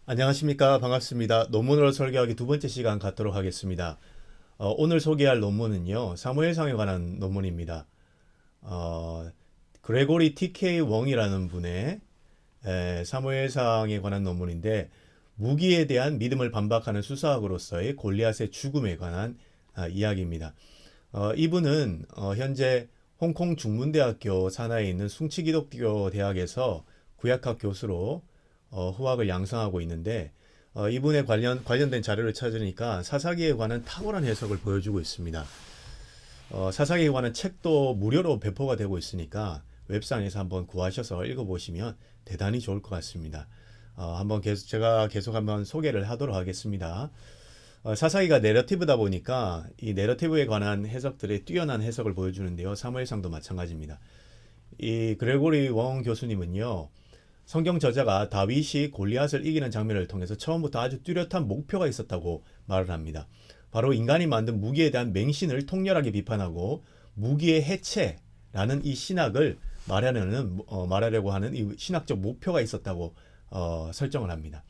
안녕하십니까. 반갑습니다. 논문으로 설계하기 두 번째 시간 갖도록 하겠습니다. 오늘 소개할 논문은요, 사무엘상에 관한 논문입니다. 어, 그레고리 TK 웡이라는 분의 사무엘상에 관한 논문인데, 무기에 대한 믿음을 반박하는 수사학으로서의 골리앗의 죽음에 관한 이야기입니다. 이분은 현재 홍콩 중문대학교 산하에 있는 숭치기독교 대학에서 구약학 교수로 후학을 양성하고 있는데, 이분에 관련된 자료를 찾으니까 사사기에 관한 탁월한 해석을 보여주고 있습니다. 사사기에 관한 책도 무료로 배포가 되고 있으니까 웹상에서 한번 구하셔서 읽어보시면 대단히 좋을 것 같습니다. 제가 계속 한번 소개를 하도록 하겠습니다. 사사기가 내러티브다 보니까 이 내러티브에 관한 해석들의 뛰어난 해석을 보여주는데요. 사무엘상도 마찬가지입니다. 이 그레고리 웡 교수님은요, 성경 저자가 다윗이 골리앗을 이기는 장면을 통해서 처음부터 아주 뚜렷한 목표가 있었다고 말을 합니다. 바로 인간이 만든 무기에 대한 맹신을 통렬하게 비판하고 무기의 해체라는 이 신학을 말하려고 하는 이 신학적 목표가 있었다고 설정을 합니다.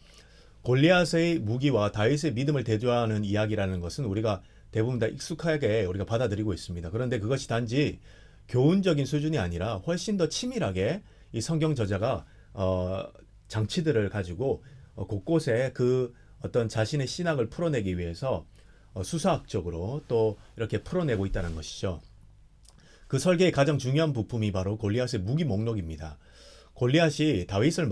골리앗의 무기와 다윗의 믿음을 대조하는 이야기라는 것은 우리가 대부분 다 익숙하게 우리가 받아들이고 있습니다. 그런데 그것이 단지 교훈적인 수준이 아니라 훨씬 더 치밀하게 이 성경 저자가 장치들을 가지고 곳곳에 그 어떤 자신의 신학을 풀어내기 위해서 수사학적으로 또 이렇게 풀어내고 있다는 것이죠. 그 설계의 가장 중요한 부품이 바로 골리앗의 무기 목록입니다. 골리앗이 다윗을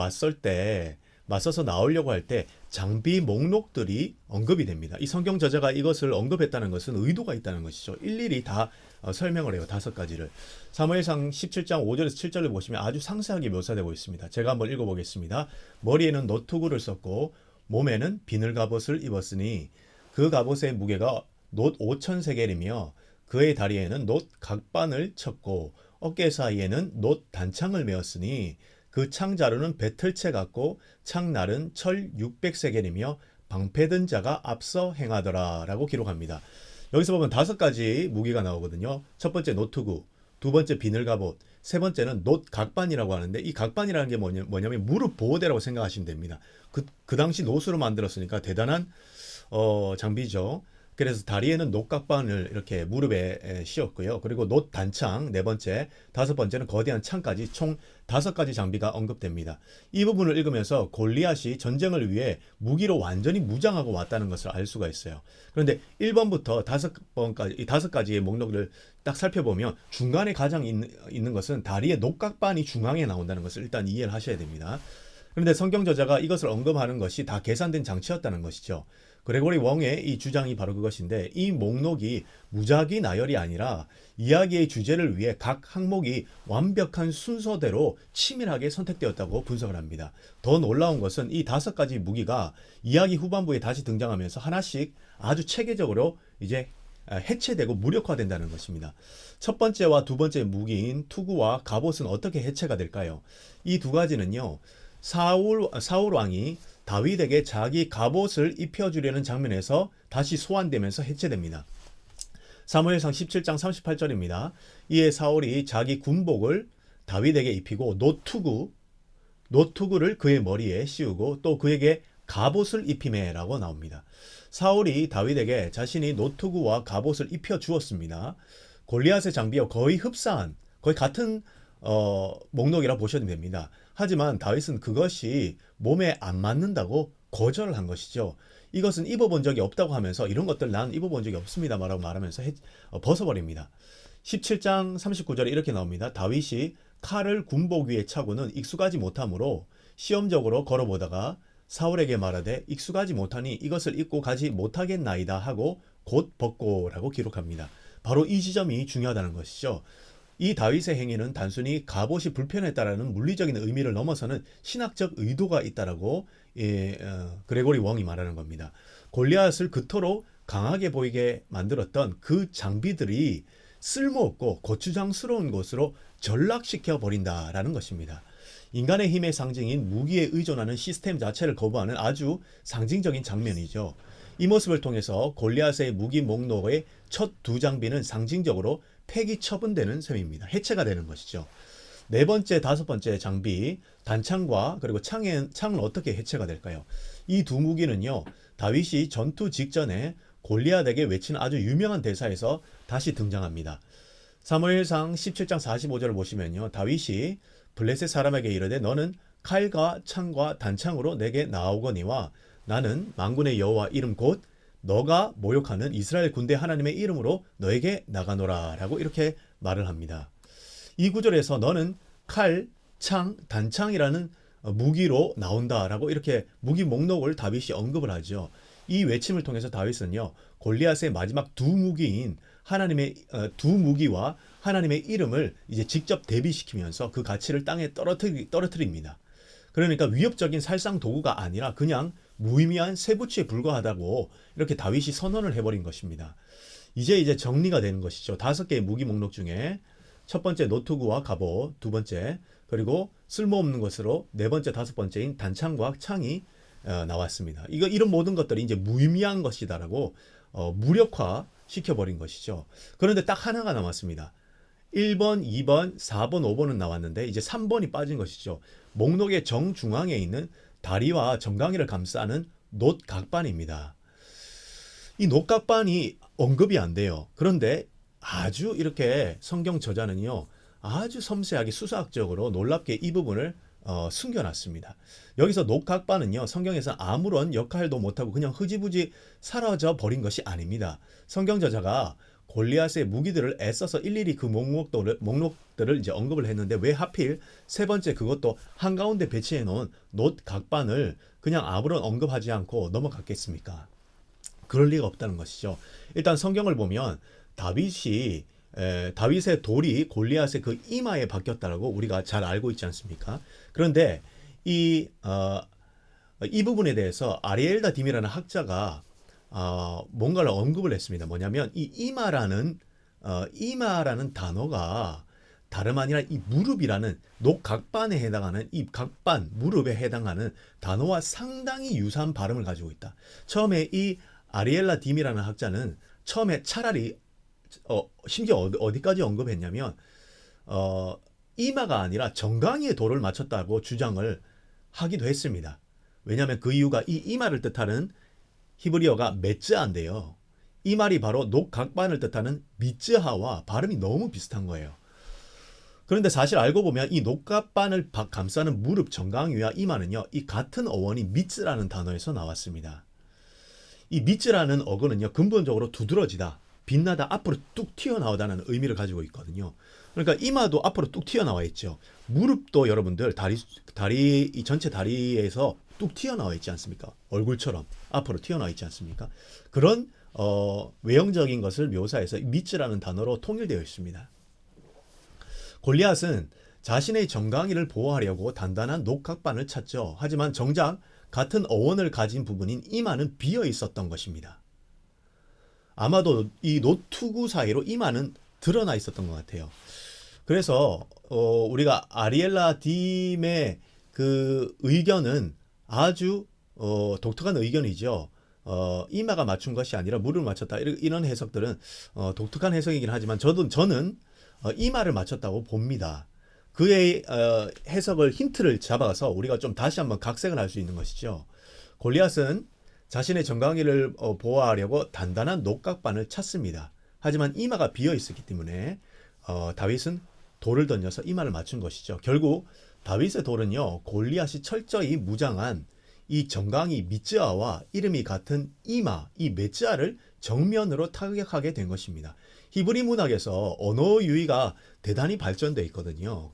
맞서서 나오려고 할 때 장비 목록들이 언급이 됩니다. 이 성경 저자가 이것을 언급했다는 것은 의도가 있다는 것이죠. 일일이 다 설명을 해요. 5가지를. 사무엘상 17장 5절에서 7절을 보시면 아주 상세하게 묘사되고 있습니다. 제가 한번 읽어보겠습니다. 머리에는 놋투구를 썼고 몸에는 비늘 갑옷을 입었으니 그 갑옷의 무게가 놋 5,000세겔이며 그의 다리에는 놋 각반을 쳤고 어깨 사이에는 놋 단창을 메었으니 그 창자루는 배틀채 같고 창날은 철 600세겔이며 방패든 자가 앞서 행하더라 라고 기록합니다. 여기서 보면 5가지 무기가 나오거든요. 첫 번째 노트구, 두 번째 비늘갑옷, 세 번째는 놋 각반이라고 하는데 이 각반이라는 게 뭐냐면 무릎 보호대라고 생각하시면 됩니다. 그 당시 놋으로 만들었으니까 대단한 장비죠. 그래서 다리에는 놋각반을 이렇게 무릎에 씌웠고요. 그리고 놋 단창 네 번째, 5번째는 거대한 창까지 총 5가지 장비가 언급됩니다. 이 부분을 읽으면서 골리앗이 전쟁을 위해 무기로 완전히 무장하고 왔다는 것을 알 수가 있어요. 그런데 1번부터 5번까지 이 5가지의 목록을 딱 살펴보면 중간에 가장 있는 것은 다리의 놋각반이 중앙에 나온다는 것을 일단 이해를 하셔야 됩니다. 그런데 성경 저자가 이것을 언급하는 것이 다 계산된 장치였다는 것이죠. 그레고리 웡의 이 주장이 바로 그것인데 이 목록이 무작위 나열이 아니라 이야기의 주제를 위해 각 항목이 완벽한 순서대로 치밀하게 선택되었다고 분석을 합니다. 더 놀라운 것은 이 5가지 무기가 이야기 후반부에 다시 등장하면서 하나씩 아주 체계적으로 이제 해체되고 무력화된다는 것입니다. 첫 번째와 두 번째 무기인 투구와 갑옷은 어떻게 해체가 될까요? 이 2가지는요. 사울 왕이 다윗에게 자기 갑옷을 입혀주려는 장면에서 다시 소환되면서 해체됩니다. 사무엘상 17장 38절입니다. 이에 사울이 자기 군복을 다윗에게 입히고 노투구를 그의 머리에 씌우고 또 그에게 갑옷을 입히매라고 나옵니다. 사울이 다윗에게 자신이 노투구와 갑옷을 입혀 주었습니다. 골리앗의 장비와 거의 흡사한 거의 같은 목록이라 보셔도 됩니다. 하지만 다윗은 그것이 몸에 안 맞는다고 거절을 한 것이죠. 이것은 입어본 적이 없다고 하면서 이런 것들 난 입어본 적이 없습니다 라고 말하면서 벗어버립니다. 17장 39절에 이렇게 나옵니다. 다윗이 칼을 군복 위에 차고는 익숙하지 못하므로 시험적으로 걸어보다가 사울에게 말하되 익숙하지 못하니 이것을 입고 가지 못하겠나이다 하고 곧 벗고라고 기록합니다. 바로 이 지점이 중요하다는 것이죠. 이 다윗의 행위는 단순히 갑옷이 불편했다라는 물리적인 의미를 넘어서는 신학적 의도가 있다라고 그레고리 웡이 말하는 겁니다. 골리앗을 그토록 강하게 보이게 만들었던 그 장비들이 쓸모없고 고추장스러운 것으로 전락시켜 버린다라는 것입니다. 인간의 힘의 상징인 무기에 의존하는 시스템 자체를 거부하는 아주 상징적인 장면이죠. 이 모습을 통해서 골리앗의 무기 목록의 첫 2장비는 상징적으로 폐기 처분되는 셈입니다. 해체가 되는 것이죠. 네 번째, 다섯 번째 장비 단창과 그리고 창은 어떻게 해체가 될까요? 이 두 무기는요, 다윗이 전투 직전에 골리앗에게 외치는 아주 유명한 대사에서 다시 등장합니다. 사무엘상 17장 45절을 보시면요, 다윗이 블레셋 사람에게 이르되 너는 칼과 창과 단창으로 내게 나오거니와 나는 만군의 여호와 이름 곧 너가 모욕하는 이스라엘 군대 하나님의 이름으로 너에게 나가노라 라고 이렇게 말을 합니다. 이 구절에서 너는 칼, 창, 단창이라는 무기로 나온다라고 이렇게 무기 목록을 다윗이 언급을 하죠. 이 외침을 통해서 다윗은요, 골리앗의 마지막 두 무기인 하나님의 두 무기와 하나님의 이름을 이제 직접 대비시키면서 그 가치를 땅에 떨어뜨립니다. 그러니까 위협적인 살상 도구가 아니라 그냥 무의미한 쇠붙이에 불과하다고 이렇게 다윗이 선언을 해버린 것입니다. 이제 정리가 되는 것이죠. 5개의 무기 목록 중에 첫 번째 노트구와 갑옷, 두 번째 그리고 쓸모없는 것으로 네 번째, 다섯 번째인 단창과 창이 나왔습니다. 이런 모든 것들이 이제 무의미한 것이다라고 무력화 시켜버린 것이죠. 그런데 딱 하나가 남았습니다. 1번, 2번, 4번, 5번은 나왔는데 이제 3번이 빠진 것이죠. 목록의 정중앙에 있는 다리와 정강이를 감싸는 놋각반입니다. 이 놋각반이 언급이 안 돼요. 그런데 아주 이렇게 성경 저자는요, 아주 섬세하게 수사학적으로 놀랍게 이 부분을 숨겨놨습니다. 여기서 놋각반은요, 성경에서 아무런 역할도 못하고 그냥 흐지부지 사라져 버린 것이 아닙니다. 성경 저자가 골리앗의 무기들을 애써서 일일이 그 목록들을 이제 언급을 했는데 왜 하필 세 번째 그것도 한가운데 배치해 놓은 놋각반을 그냥 아무런 언급하지 않고 넘어갔겠습니까? 그럴 리가 없다는 것이죠. 일단 성경을 보면 다윗의 돌이 골리앗의 그 이마에 박혔다라고 우리가 잘 알고 있지 않습니까? 그런데 이 부분에 대해서 아리엘다 딤이라는 학자가 뭔가를 언급을 했습니다. 뭐냐면 이 이마라는 단어가 다름 아니라 이 무릎이라는 녹각반에 해당하는 이 각반 무릎에 해당하는 단어와 상당히 유사한 발음을 가지고 있다. 처음에 이 아리엘라 딤이라는 학자는 처음에 차라리 심지어 어디까지 언급했냐면 이마가 아니라 정강이에 돌을 맞췄다고 주장을 하기도 했습니다. 왜냐하면 그 이유가 이 이마를 뜻하는 히브리어가 메츠아인데요. 이 말이 바로 녹각반을 뜻하는 미츠하와 발음이 너무 비슷한 거예요. 그런데 사실 알고 보면 이 녹각반을 감싸는 무릎 정강이와 이마는요, 이 같은 어원이 미츠라는 단어에서 나왔습니다. 이 미츠라는 어근은요, 근본적으로 두드러지다, 빛나다, 앞으로 뚝 튀어나오다는 의미를 가지고 있거든요. 그러니까 이마도 앞으로 뚝 튀어나와 있죠. 무릎도 여러분들 이 전체 다리에서 뚝 튀어나와 있지 않습니까? 얼굴처럼 앞으로 튀어나와 있지 않습니까? 그런 외형적인 것을 묘사해서 미츠라는 단어로 통일되어 있습니다. 골리앗은 자신의 정강이를 보호하려고 단단한 녹각반을 찾죠. 하지만 정작 같은 어원을 가진 부분인 이마는 비어 있었던 것입니다. 아마도 이 노투구 사이로 이마는 드러나 있었던 것 같아요. 그래서 우리가 아리엘라 딤의 그 의견은 아주 독특한 의견이죠. 이마가 맞춘 것이 아니라 무릎을 맞췄다. 이런 해석들은 독특한 해석이긴 하지만 저는 이마를 맞췄다고 봅니다. 그의 해석을 힌트를 잡아서 우리가 좀 다시 한번 각색을 할 수 있는 것이죠. 골리앗은 자신의 정강이를 보호하려고 단단한 녹각반을 찾습니다. 하지만 이마가 비어 있었기 때문에 다윗은 돌을 던져서 이마를 맞춘 것이죠. 결국 다윗의 돌은요, 골리앗이 철저히 무장한 이 정강이 미츠아와 이름이 같은 이마, 이 메츠아를 정면으로 타격하게 된 것입니다. 히브리 문학에서 언어 유희가 대단히 발전되어 있거든요.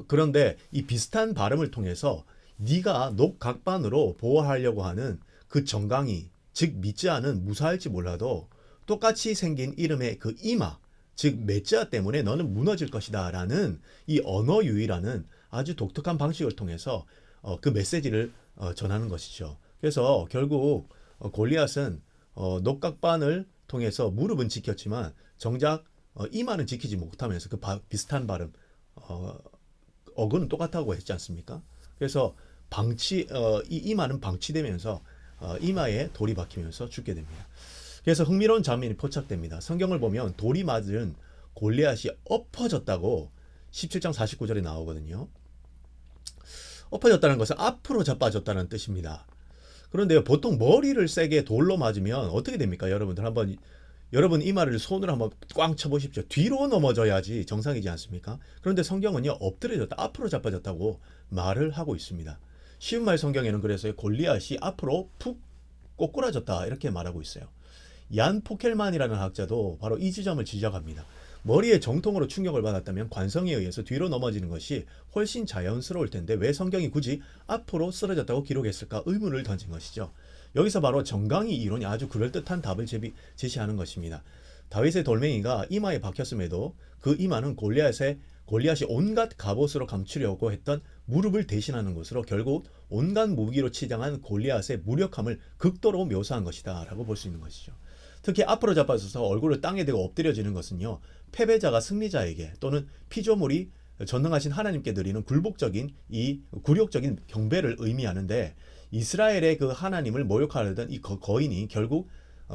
그런데 이 비슷한 발음을 통해서 네가 녹각반으로 보호하려고 하는 그 정강이, 즉 미츠아는 무사할지 몰라도 똑같이 생긴 이름의 그 이마, 즉 메츠아 때문에 너는 무너질 것이다 라는 이 언어 유희라는 아주 독특한 방식을 통해서 그 메시지를 전하는 것이죠. 그래서 결국 골리앗은 녹각반을 통해서 무릎은 지켰지만 정작 이마는 지키지 못하면서 그 비슷한 발음, 어근은 똑같다고 했지 않습니까? 그래서 이 이마는 방치되면서 이마에 돌이 박히면서 죽게 됩니다. 그래서 흥미로운 장면이 포착됩니다. 성경을 보면 돌이 맞은 골리앗이 엎어졌다고 17장 49절에 나오거든요. 엎어졌다는 것은 앞으로 자빠졌다는 뜻입니다. 그런데 보통 머리를 세게 돌로 맞으면 어떻게 됩니까? 여러분들 한번 여러분 이마를 손으로 한번 꽝 쳐보십시오. 뒤로 넘어져야지 정상이지 않습니까? 그런데 성경은요, 엎드려졌다, 앞으로 자빠졌다고 말을 하고 있습니다. 쉬운 말 성경에는 그래서 골리앗이 앞으로 푹 꼬꾸라졌다 이렇게 말하고 있어요. 얀 포켈만이라는 학자도 바로 이 지점을 지적합니다. 머리에 정통으로 충격을 받았다면 관성에 의해서 뒤로 넘어지는 것이 훨씬 자연스러울 텐데 왜 성경이 굳이 앞으로 쓰러졌다고 기록했을까 의문을 던진 것이죠. 여기서 바로 정강이 이론이 아주 그럴듯한 답을 제시하는 것입니다. 다윗의 돌멩이가 이마에 박혔음에도 그 이마는 골리앗이 온갖 갑옷으로 감추려고 했던 무릎을 대신하는 것으로 결국 온갖 무기로 치장한 골리앗의 무력함을 극도로 묘사한 것이다 라고 볼 수 있는 것이죠. 특히 앞으로 자빠져서 얼굴을 땅에 대고 엎드려지는 것은요, 패배자가 승리자에게 또는 피조물이 전능하신 하나님께 드리는 굴복적인 이 굴욕적인 경배를 의미하는데, 이스라엘의 그 하나님을 모욕하려던 이 거인이 결국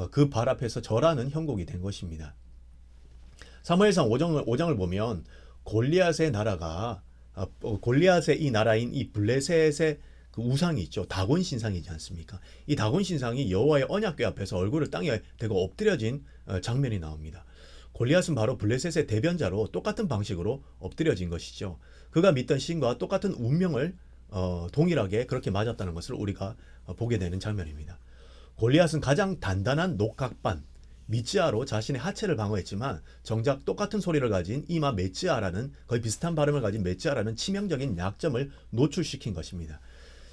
그 발 앞에서 절하는 형국이 된 것입니다. 사무엘상 5장을 보면 골리앗의 나라가 골리앗의 이 나라인 이 블레셋의 그 우상이 있죠. 다곤 신상이지 않습니까? 이 다곤 신상이 여호와의 언약궤 앞에서 얼굴을 땅에 대고 엎드려진 장면이 나옵니다. 골리앗은 바로 블레셋의 대변자로 똑같은 방식으로 엎드려진 것이죠. 그가 믿던 신과 똑같은 운명을 동일하게 그렇게 맞았다는 것을 우리가 보게 되는 장면입니다. 골리앗은 가장 단단한 녹각반 미츠아로 자신의 하체를 방어했지만 정작 똑같은 소리를 가진 이마 메츠아라는 거의 비슷한 발음을 가진 메츠아라는 치명적인 약점을 노출시킨 것입니다.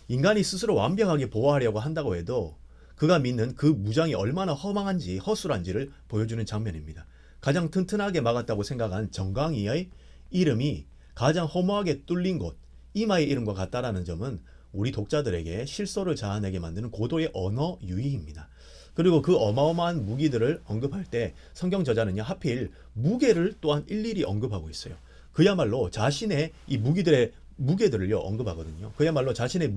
인간이 스스로 완벽하게 보호하려고 한다고 해도 그가 믿는 그 무장이 얼마나 허망한지 허술한지를 보여주는 장면입니다. 가장 튼튼하게 막았다고 생각한 정강이의 이름이 가장 허무하게 뚫린 곳 이마의 이름과 같다라는 점은 우리 독자들에게 실소를 자아내게 만드는 고도의 언어 유희입니다. 그리고 그 어마어마한 무기들을 언급할 때 성경 저자는요, 하필 무게를 또한 일일이 언급하고 있어요. 그야말로 자신의 이 무게들을요 언급하거든요. 그야말로 자신의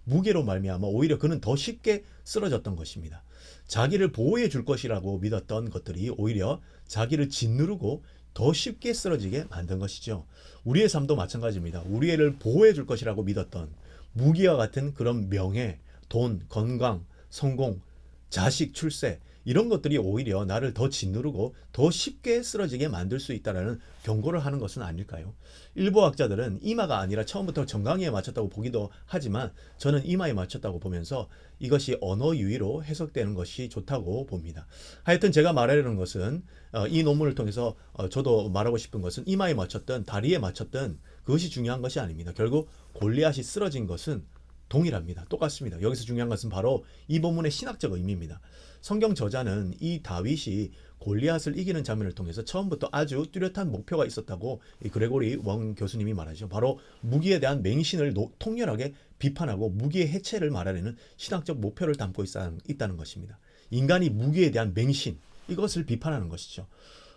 무게로 말미암아 오히려 그는 더 쉽게 쓰러졌던 것입니다. 자기를 보호해 줄 것이라고 믿었던 것들이 오히려 자기를 짓누르고 더 쉽게 쓰러지게 만든 것이죠. 우리의 삶도 마찬가지입니다. 우리를 보호해 줄 것이라고 믿었던 무기와 같은 그런 명예, 돈, 건강, 성공, 자식, 출세 이런 것들이 오히려 나를 더 짓누르고 더 쉽게 쓰러지게 만들 수 있다는 경고를 하는 것은 아닐까요? 일부 학자들은 이마가 아니라 처음부터 정강이에 맞췄다고 보기도 하지만 저는 이마에 맞췄다고 보면서 이것이 언어 유희로 해석되는 것이 좋다고 봅니다. 하여튼 제가 말하려는 것은 이 논문을 통해서 저도 말하고 싶은 것은 이마에 맞췄든 다리에 맞췄든 그것이 중요한 것이 아닙니다. 결국 골리앗이 쓰러진 것은 동일합니다. 똑같습니다. 여기서 중요한 것은 바로 이 본문의 신학적 의미입니다. 성경 저자는 이 다윗이 골리앗을 이기는 장면을 통해서 처음부터 아주 뚜렷한 목표가 있었다고 이 그레고리 웡 교수님이 말하죠. 바로 무기에 대한 맹신을 통렬하게 비판하고 무기의 해체를 말하려는 신학적 목표를 담고 있다는 것입니다. 인간이 무기에 대한 맹신, 이것을 비판하는 것이죠.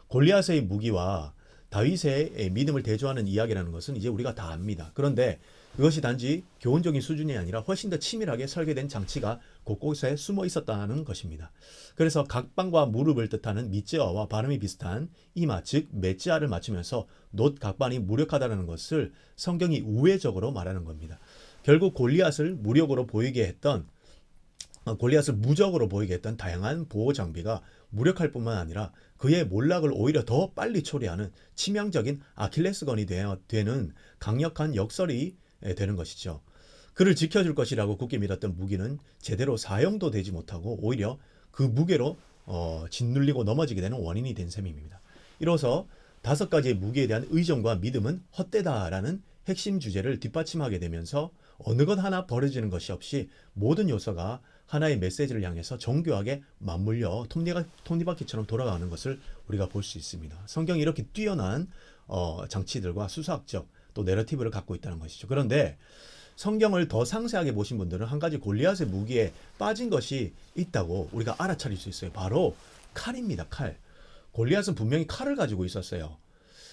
골리앗의 무기와 다윗의 믿음을 대조하는 이야기라는 것은 이제 우리가 다 압니다. 그런데 그것이 단지 교훈적인 수준이 아니라 훨씬 더 치밀하게 설계된 장치가 곳곳에 숨어 있었다는 것입니다. 그래서 각방과 무릎을 뜻하는 미쯔아와 발음이 비슷한 이마, 즉 메쯔아를 맞추면서 놋 각반이 무력하다는 것을 성경이 우회적으로 말하는 겁니다. 결국 골리앗을 무적으로 보이게 했던 다양한 보호 장비가 무력할 뿐만 아니라 그의 몰락을 오히려 더 빨리 초래하는 치명적인 아킬레스건이 되는 강력한 역설이 되는 것이죠. 그를 지켜줄 것이라고 굳게 믿었던 무기는 제대로 사용도 되지 못하고 오히려 그 무게로 짓눌리고 넘어지게 되는 원인이 된 셈입니다. 이로써 5가지의 무기에 대한 의존과 믿음은 헛되다라는 핵심 주제를 뒷받침하게 되면서 어느 것 하나 버려지는 것이 없이 모든 요소가 하나의 메시지를 향해서 정교하게 맞물려 톱니바퀴처럼 돌아가는 것을 우리가 볼 수 있습니다. 성경이 이렇게 뛰어난 장치들과 수사학적 또 내러티브를 갖고 있다는 것이죠. 그런데 성경을 더 상세하게 보신 분들은 한 가지 골리앗의 무기에 빠진 것이 있다고 우리가 알아차릴 수 있어요. 바로 칼입니다. 칼. 골리앗은 분명히 칼을 가지고 있었어요.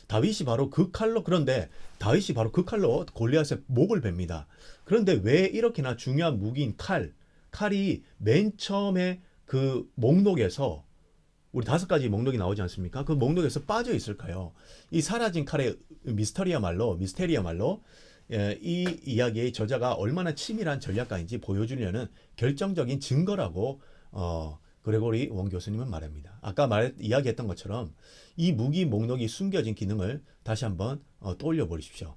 그런데 다윗이 바로 그 칼로 골리앗의 목을 뱁니다. 그런데 왜 이렇게나 중요한 무기인 칼이 맨 처음에 그 목록에서 우리 5가지 목록이 나오지 않습니까? 그 목록에서 빠져 있을까요? 이 사라진 칼의 미스테리야말로 이 이야기의 저자가 얼마나 치밀한 전략가인지 보여주려는 결정적인 증거라고 그레고리 원 교수님은 말합니다. 아까 이야기했던 것처럼 이 무기 목록이 숨겨진 기능을 다시 한번 떠올려 보십시오.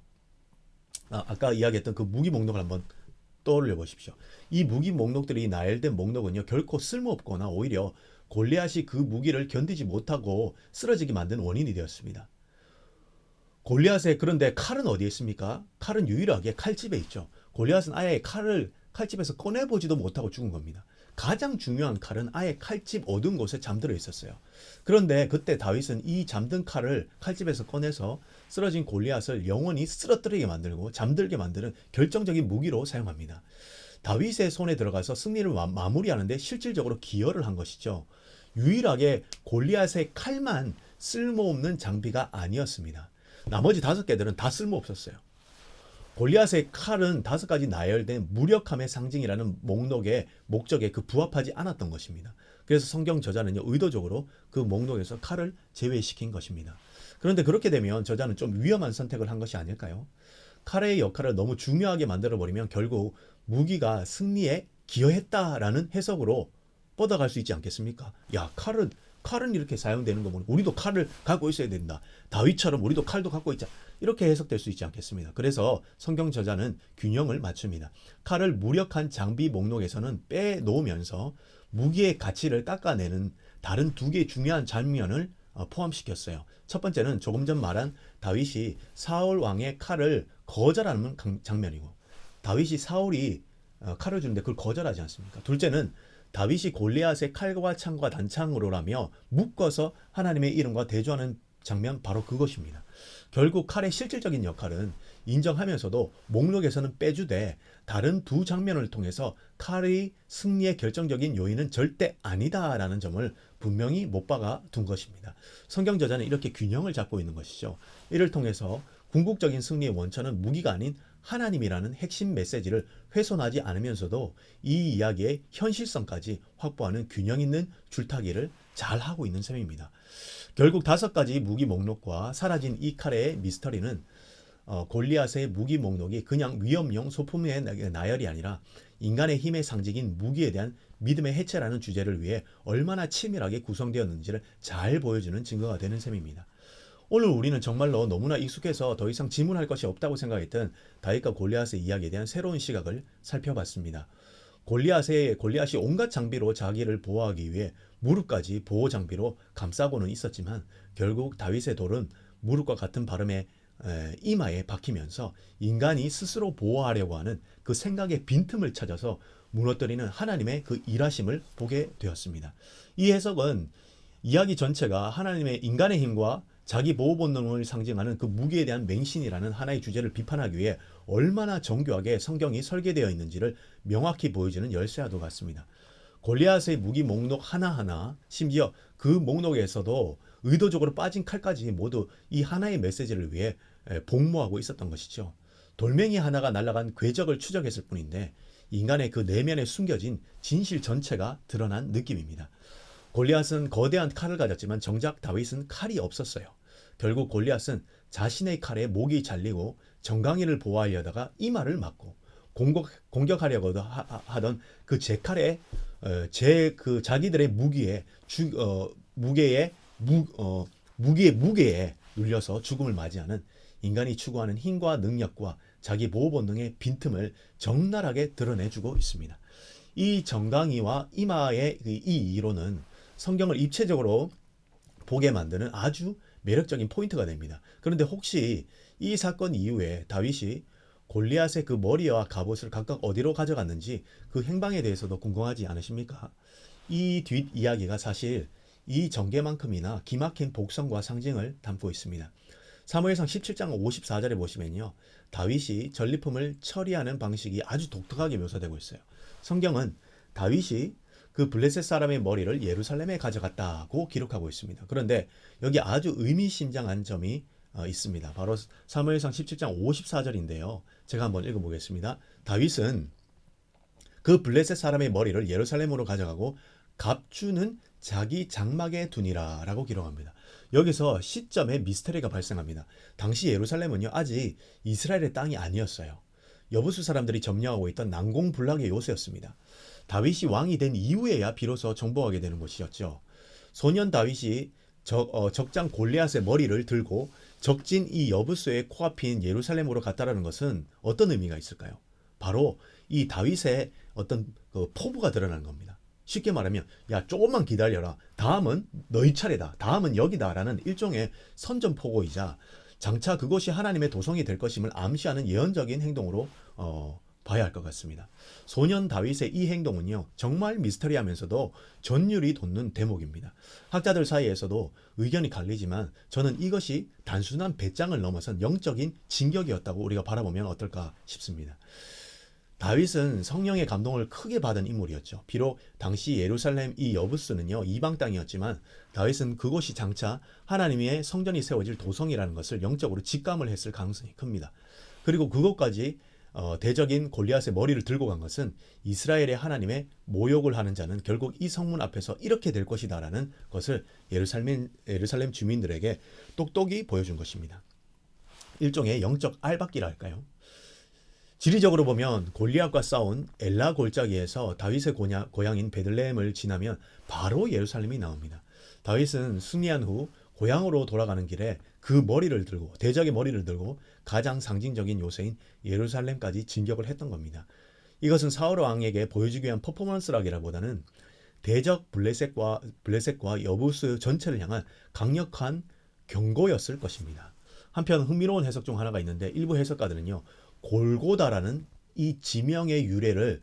아까 이야기했던 그 무기 목록을 한번 떠올려 보십시오. 이 무기 목록들이 나열된 목록은요, 결코 쓸모없거나 오히려 골리앗이 그 무기를 견디지 못하고 쓰러지게 만든 원인이 되었습니다. 골리앗의 그런데 칼은 어디에 있습니까? 칼은 유일하게 칼집에 있죠. 골리앗은 아예 칼을 칼집에서 꺼내보지도 못하고 죽은 겁니다. 가장 중요한 칼은 아예 칼집 어두운 곳에 잠들어 있었어요. 그런데 그때 다윗은 이 잠든 칼을 칼집에서 꺼내서 쓰러진 골리앗을 영원히 쓰러뜨리게 만들고 잠들게 만드는 결정적인 무기로 사용합니다. 다윗의 손에 들어가서 승리를 마무리하는데 실질적으로 기여를 한 것이죠. 유일하게 골리앗의 칼만 쓸모없는 장비가 아니었습니다. 나머지 5개들은 다 쓸모없었어요. 골리앗의 칼은 5가지 나열된 무력함의 상징이라는 목적에 부합하지 않았던 것입니다. 그래서 성경 저자는요, 의도적으로 그 목록에서 칼을 제외시킨 것입니다. 그런데 그렇게 되면 저자는 좀 위험한 선택을 한 것이 아닐까요? 칼의 역할을 너무 중요하게 만들어버리면 결국 무기가 승리에 기여했다라는 해석으로 뻗어갈 수 있지 않겠습니까? 야, 칼은 이렇게 사용되는 거면 우리도 칼을 갖고 있어야 된다. 다윗처럼 우리도 칼도 갖고 있자. 이렇게 해석될 수 있지 않겠습니다. 그래서 성경 저자는 균형을 맞춥니다. 칼을 무력한 장비 목록에서는 빼놓으면서 무기의 가치를 깎아내는 다른 2개의 중요한 장면을 포함시켰어요. 첫 번째는 조금 전 말한 다윗이 사울 왕의 칼을 거절하는 장면이고, 다윗이 사울이 칼을 주는데 그걸 거절하지 않습니까? 둘째는 다윗이 골리앗의 칼과 창과 단창으로라며 묶어서 하나님의 이름과 대조하는 장면, 바로 그것입니다. 결국 칼의 실질적인 역할은 인정하면서도 목록에서는 빼주되 다른 2 장면을 통해서 칼의 승리의 결정적인 요인은 절대 아니다라는 점을 분명히 못 박아 둔 것입니다. 성경 저자는 이렇게 균형을 잡고 있는 것이죠. 이를 통해서 궁극적인 승리의 원천은 무기가 아닌 하나님이라는 핵심 메시지를 훼손하지 않으면서도 이 이야기의 현실성까지 확보하는 균형 있는 줄타기를 잘 하고 있는 셈입니다. 결국 5가지 무기 목록과 사라진 이 칼의 미스터리는 골리앗의 무기 목록이 그냥 위험용 소품의 나열이 아니라 인간의 힘의 상징인 무기에 대한 믿음의 해체라는 주제를 위해 얼마나 치밀하게 구성되었는지를 잘 보여주는 증거가 되는 셈입니다. 오늘 우리는 정말로 너무나 익숙해서 더 이상 질문할 것이 없다고 생각했던 다윗과 골리앗의 이야기에 대한 새로운 시각을 살펴봤습니다. 골리앗이 온갖 장비로 자기를 보호하기 위해 무릎까지 보호 장비로 감싸고는 있었지만 결국 다윗의 돌은 무릎과 같은 발음의 이마에 박히면서 인간이 스스로 보호하려고 하는 그 생각의 빈틈을 찾아서 무너뜨리는 하나님의 그 일하심을 보게 되었습니다. 이 해석은 이야기 전체가 하나님의 인간의 힘과 자기 보호 본능을 상징하는 그 무기에 대한 맹신이라는 하나의 주제를 비판하기 위해 얼마나 정교하게 성경이 설계되어 있는지를 명확히 보여주는 열쇠와도 같습니다. 골리앗의 무기 목록 하나하나, 심지어 그 목록에서도 의도적으로 빠진 칼까지 모두 이 하나의 메시지를 위해 복무하고 있었던 것이죠. 돌멩이 하나가 날아간 궤적을 추적했을 뿐인데 인간의 그 내면에 숨겨진 진실 전체가 드러난 느낌입니다. 골리앗은 거대한 칼을 가졌지만 정작 다윗은 칼이 없었어요. 결국 골리앗은 자신의 칼에 목이 잘리고 정강이를 보호하려다가 이마를 맞고 공격하려고 하던 그 제 칼에 자기들의 무게에 눌려서 죽음을 맞이하는 인간이 추구하는 힘과 능력과 자기 보호 본능의 빈틈을 적나라하게 드러내주고 있습니다. 이 정강이와 이마의 이 이론은 성경을 입체적으로 보게 만드는 아주 매력적인 포인트가 됩니다. 그런데 혹시 이 사건 이후에 다윗이 골리앗의 그 머리와 갑옷을 각각 어디로 가져갔는지 그 행방에 대해서도 궁금하지 않으십니까? 이 뒷이야기가 사실 이 전개만큼이나 기막힌 복성과 상징을 담고 있습니다. 사무엘상 17장 54절에 보시면요, 다윗이 전리품을 처리하는 방식이 아주 독특하게 묘사되고 있어요. 성경은 다윗이 그 블레셋 사람의 머리를 예루살렘에 가져갔다고 기록하고 있습니다. 그런데 여기 아주 의미심장한 점이 있습니다. 바로 사무엘상 17장 54절인데요. 제가 한번 읽어보겠습니다. 다윗은 그 블레셋 사람의 머리를 예루살렘으로 가져가고 갑주는 자기 장막에 두니라 라고 기록합니다. 여기서 시점에 미스터리가 발생합니다. 당시 예루살렘은요 아직 이스라엘의 땅이 아니었어요. 여부수 사람들이 점령하고 있던 난공불락의 요새였습니다. 다윗이 왕이 된 이후에야 비로소 정복하게 되는 곳이었죠. 소년 다윗이 적장 골리앗의 머리를 들고 적진 이 여부수의 코앞인 예루살렘으로 갔다라는 것은 어떤 의미가 있을까요? 바로 이 다윗의 어떤 그 포부가 드러나는 겁니다. 쉽게 말하면 야 조금만 기다려라. 다음은 너희 차례다. 다음은 여기다라는 일종의 선전포고이자 장차 그것이 하나님의 도성이 될 것임을 암시하는 예언적인 행동으로 봐야 할 것 같습니다. 소년 다윗의 이 행동은요 정말 미스터리하면서도 전율이 돋는 대목입니다. 학자들 사이에서도 의견이 갈리지만 저는 이것이 단순한 배짱을 넘어선 영적인 진격이었다고 우리가 바라보면 어떨까 싶습니다. 다윗은 성령의 감동을 크게 받은 인물이었죠. 비록 당시 예루살렘 이 여부스는요 이방 땅이었지만 다윗은 그곳이 장차 하나님의 성전이 세워질 도성이라는 것을 영적으로 직감을 했을 가능성이 큽니다. 그리고 그것까지 대적인 골리앗의 머리를 들고 간 것은 이스라엘의 하나님의 모욕을 하는 자는 결국 이 성문 앞에서 이렇게 될 것이다라는 것을 예루살렘 주민들에게 똑똑히 보여준 것입니다. 일종의 영적 알박기라 할까요? 지리적으로 보면 골리앗과 싸운 엘라 골짜기에서 다윗의 고향인 베들레헴을 지나면 바로 예루살렘이 나옵니다. 다윗은 승리한 후 고향으로 돌아가는 길에 그 머리를 들고 대적의 머리를 들고 가장 상징적인 요새인 예루살렘까지 진격을 했던 겁니다. 이것은 사울 왕에게 보여주기 위한 퍼포먼스라기보다는 대적 블레셋과 여부스 전체를 향한 강력한 경고였을 것입니다. 한편 흥미로운 해석 중 하나가 있는데 일부 해석가들은요. 골고다라는 이 지명의 유래를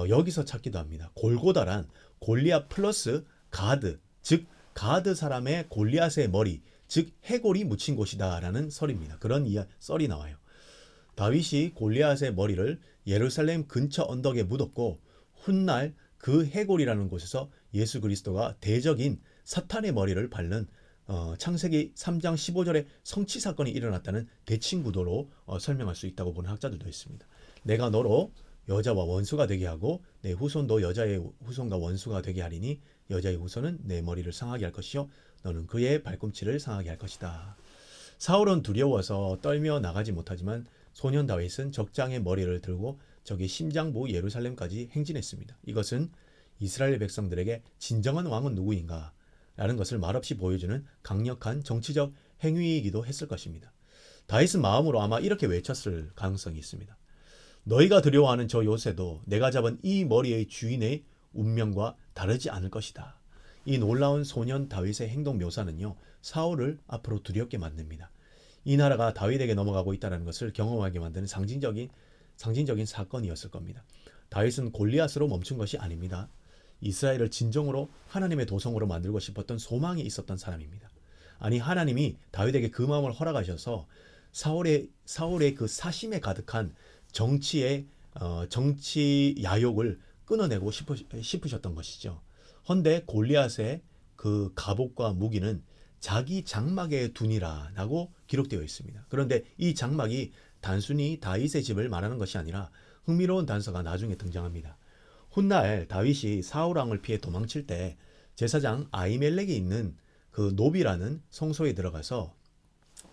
여기서 찾기도 합니다. 골고다란 골리앗 플러스 가드, 즉 가드 사람의 골리앗의 머리, 즉 해골이 묻힌 곳이다라는 설입니다. 그런 썰이 나와요. 다윗이 골리앗의 머리를 예루살렘 근처 언덕에 묻었고 훗날 그 해골이라는 곳에서 예수 그리스도가 대적인 사탄의 머리를 밟는 창세기 3장 15절에 성취 사건이 일어났다는 대칭 구도로 설명할 수 있다고 보는 학자들도 있습니다. 내가 너로 여자와 원수가 되게 하고 내 후손도 여자의 후손과 원수가 되게 하리니 여자의 후손은 내 머리를 상하게 할 것이요 너는 그의 발꿈치를 상하게 할 것이다. 사울은 두려워서 떨며 나가지 못하지만 소년 다윗은 적장의 머리를 들고 저기 심장부 예루살렘까지 행진했습니다. 이것은 이스라엘 백성들에게 진정한 왕은 누구인가? 라는 것을 말없이 보여주는 강력한 정치적 행위이기도 했을 것입니다. 다윗은 마음으로 아마 이렇게 외쳤을 가능성이 있습니다. 너희가 두려워하는 저 요새도 내가 잡은 이 머리의 주인의 운명과 다르지 않을 것이다. 이 놀라운 소년 다윗의 행동 묘사는요. 사울을 앞으로 두렵게 만듭니다. 이 나라가 다윗에게 넘어가고 있다는 것을 경험하게 만드는 상징적인 사건이었을 겁니다. 다윗은 골리앗으로 멈춘 것이 아닙니다. 이스라엘을 진정으로 하나님의 도성으로 만들고 싶었던 소망이 있었던 사람입니다. 아니 하나님이 다윗에게 그 마음을 허락하셔서 사울의 그 사심에 가득한 정치 야욕을 끊어내고 싶으셨던 것이죠. 헌데 골리앗의 그 갑옷과 무기는 자기 장막에 두니라라고 기록되어 있습니다. 그런데 이 장막이 단순히 다윗의 집을 말하는 것이 아니라 흥미로운 단서가 나중에 등장합니다. 훗날 다윗이 사울 왕을 피해 도망칠 때 제사장 아히멜렉이 있는 그 놉이라는 성소에 들어가서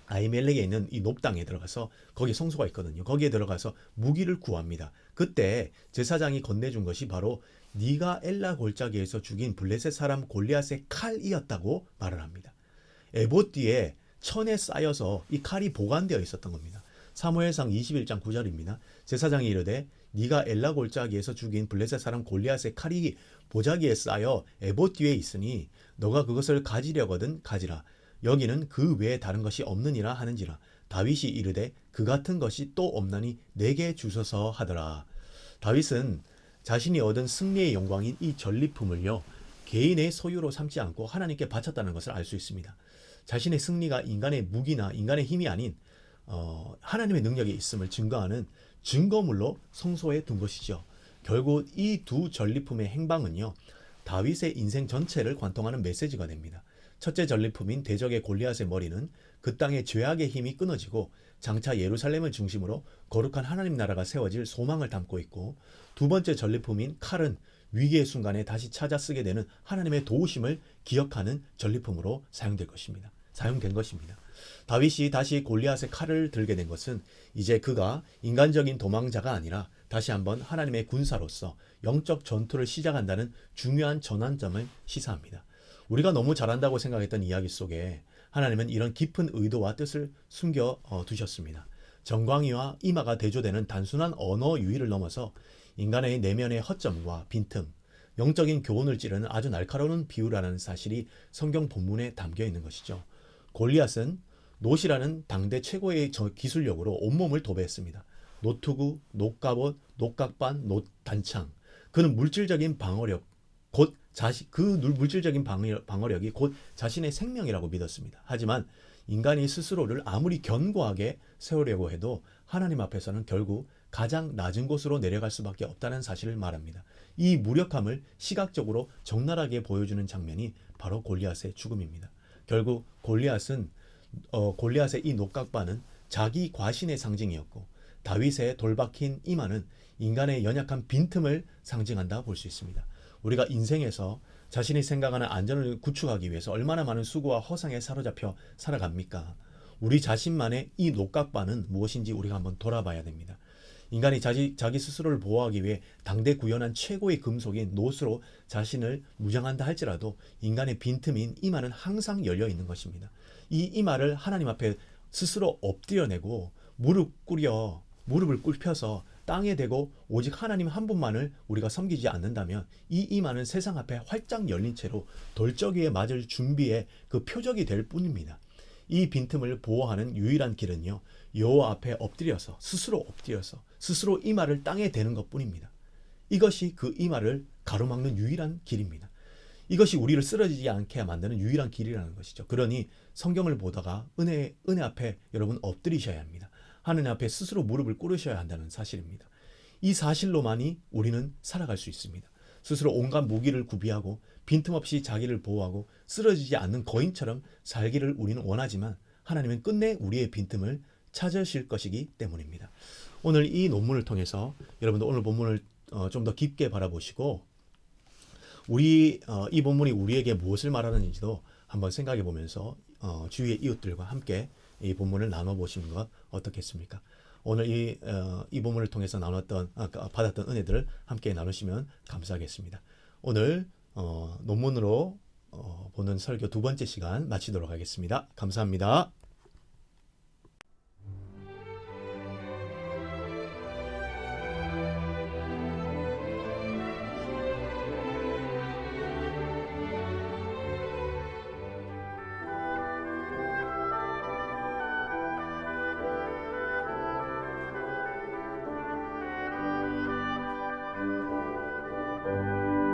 아히멜렉에 있는 이 놉 땅에 들어가서 거기 성소가 있거든요. 거기에 들어가서 무기를 구합니다. 그때 제사장이 건네준 것이 바로 네가 엘라 골짜기에서 죽인 블레셋 사람 골리앗의 칼이었다고 말을 합니다. 에봇 뒤에 천에 쌓여서 이 칼이 보관되어 있었던 겁니다. 사무엘상 21장 9절입니다. 제사장이 이르되 네가 엘라 골짜기에서 죽인 블레셋 사람 골리앗의 칼이 보자기에 쌓여 에봇 뒤에 있으니 너가 그것을 가지려거든 가지라. 여기는 그 외에 다른 것이 없느니라 하는지라. 다윗이 이르되 그 같은 것이 또 없나니 내게 주소서 하더라. 다윗은 자신이 얻은 승리의 영광인 이 전리품을요 개인의 소유로 삼지 않고 하나님께 바쳤다는 것을 알 수 있습니다. 자신의 승리가 인간의 무기나 인간의 힘이 아닌 하나님의 능력이 있음을 증거하는 증거물로 성소에 둔 것이죠. 결국 이 두 전리품의 행방은요 다윗의 인생 전체를 관통하는 메시지가 됩니다. 첫째 전리품인 대적의 골리앗의 머리는 그 땅의 죄악의 힘이 끊어지고 장차 예루살렘을 중심으로 거룩한 하나님 나라가 세워질 소망을 담고 있고, 두 번째 전리품인 칼은 위기의 순간에 다시 찾아 쓰게 되는 하나님의 도우심을 기억하는 전리품으로 사용된 것입니다. 다윗이 다시 골리앗의 칼을 들게 된 것은 이제 그가 인간적인 도망자가 아니라 다시 한번 하나님의 군사로서 영적 전투를 시작한다는 중요한 전환점을 시사합니다. 우리가 너무 잘한다고 생각했던 이야기 속에 하나님은 이런 깊은 의도와 뜻을 숨겨 두셨습니다. 정광이와 이마가 대조되는 단순한 언어 유희를 넘어서 인간의 내면의 허점과 빈틈, 영적인 교훈을 찌르는 아주 날카로운 비유라는 사실이 성경 본문에 담겨 있는 것이죠. 골리앗은 놋이라는 당대 최고의 기술력으로 온몸을 도배했습니다. 노트구, 노갑옷, 노각반, 노단창. 그는 물질적인 방어력, 물질적인 방어력이 곧 자신의 생명이라고 믿었습니다. 하지만 인간이 스스로를 아무리 견고하게 세우려고 해도 하나님 앞에서는 결국 가장 낮은 곳으로 내려갈 수밖에 없다는 사실을 말합니다. 이 무력함을 시각적으로 적나라하게 보여주는 장면이 바로 골리앗의 죽음입니다. 결국 골리앗의 이 녹각반은 자기 과신의 상징이었고 다윗의 돌박힌 이마는 인간의 연약한 빈틈을 상징한다 볼 수 있습니다. 우리가 인생에서 자신이 생각하는 안전을 구축하기 위해서 얼마나 많은 수고와 허상에 사로잡혀 살아갑니까? 우리 자신만의 이 녹각반은 무엇인지 우리가 한번 돌아봐야 됩니다. 인간이 자기 스스로를 보호하기 위해 당대 구현한 최고의 금속인 놋으로 자신을 무장한다 할지라도 인간의 빈틈인 이마는 항상 열려 있는 것입니다. 이 이마를 하나님 앞에 스스로 엎드려내고 무릎을 꿇혀서 땅에 대고 오직 하나님 한 분만을 우리가 섬기지 않는다면 이 이마는 세상 앞에 활짝 열린 채로 돌적이에 맞을 준비의 그 표적이 될 뿐입니다. 이 빈틈을 보호하는 유일한 길은요, 여호와 앞에 스스로 이마를 땅에 대는 것뿐입니다. 이것이 그 이마를 가로막는 유일한 길입니다. 이것이 우리를 쓰러지지 않게 만드는 유일한 길이라는 것이죠. 그러니 성경을 보다가 은혜 앞에 여러분 엎드리셔야 합니다. 하나님 앞에 스스로 무릎을 꿇으셔야 한다는 사실입니다. 이 사실로만이 우리는 살아갈 수 있습니다. 스스로 온갖 무기를 구비하고 빈틈없이 자기를 보호하고 쓰러지지 않는 거인처럼 살기를 우리는 원하지만 하나님은 끝내 우리의 빈틈을 찾으실 것이기 때문입니다. 오늘 이 논문을 통해서 여러분들 오늘 본문을 좀 더 깊게 바라보시고 이 본문이 우리에게 무엇을 말하는지도 한번 생각해 보면서 주위의 이웃들과 함께 이 본문을 나눠보시는 것 어떻겠습니까? 오늘 이 본문을 통해서 받았던 은혜들을 함께 나누시면 감사하겠습니다. 오늘 논문으로 보는 설교 두 번째 시간 마치도록 하겠습니다. 감사합니다.